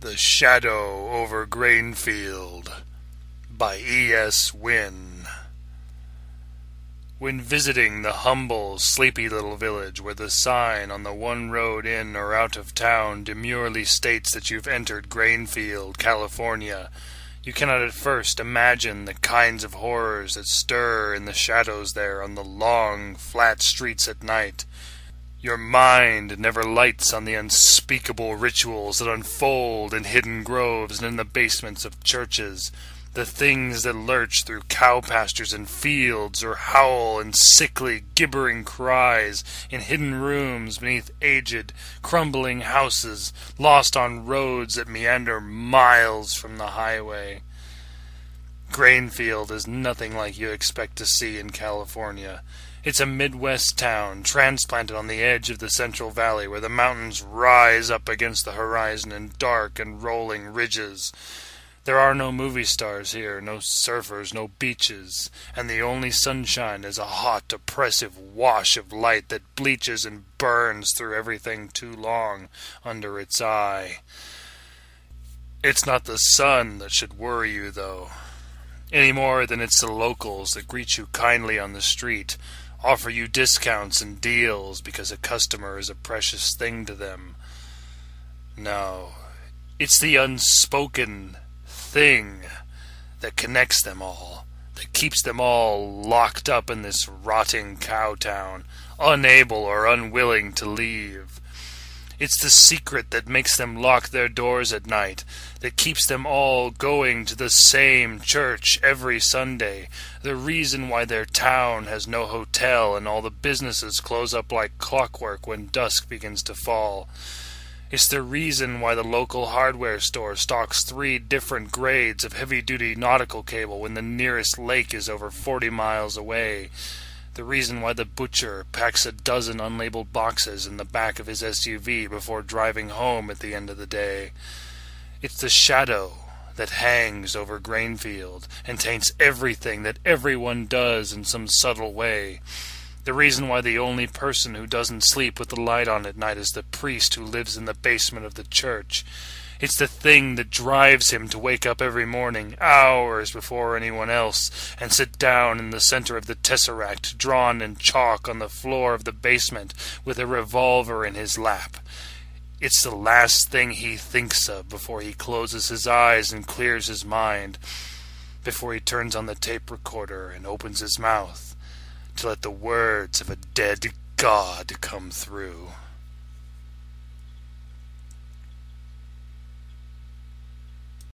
The Shadow over Grainfield by E.S. Wynne. When visiting the humble, sleepy little village where the sign on the one road in or out of town demurely states that you've entered Grainfield, California, you cannot at first imagine the kinds of horrors that stir in the shadows there on the long, flat streets at night. Your mind never lights on the unspeakable rituals that unfold in hidden groves and in the basements of churches, the things that lurch through cow pastures and fields, or howl in sickly, gibbering cries in hidden rooms beneath aged, crumbling houses, lost on roads that meander miles from the highway. Grainfield is nothing like you expect to see in California. It's a Midwest town, transplanted on the edge of the Central Valley, where the mountains rise up against the horizon in dark and rolling ridges. There are no movie stars here, no surfers, no beaches, and the only sunshine is a hot, oppressive wash of light that bleaches and burns through everything too long under its eye. It's not the sun that should worry you, though, any more than it's the locals that greet you kindly on the street, offer you discounts and deals because a customer is a precious thing to them. No, it's the unspoken thing that connects them all, that keeps them all locked up in this rotting cow town, unable or unwilling to leave. It's the secret that makes them lock their doors at night, that keeps them all going to the same church every Sunday, the reason why their town has no hotel and all the businesses close up like clockwork when dusk begins to fall. It's the reason why the local hardware store stocks 3 different grades of heavy-duty nautical cable when the nearest lake is over 40 miles away. The reason why the butcher packs a dozen unlabeled boxes in the back of his SUV before driving home at the end of the day. It's the shadow that hangs over Grainfield and taints everything that everyone does in some subtle way. The reason why the only person who doesn't sleep with the light on at night is the priest who lives in the basement of the church. It's the thing that drives him to wake up every morning, hours before anyone else, and sit down in the center of the tesseract, drawn in chalk on the floor of the basement, with a revolver in his lap. It's the last thing he thinks of before he closes his eyes and clears his mind, before he turns on the tape recorder and opens his mouth to let the words of a dead God come through.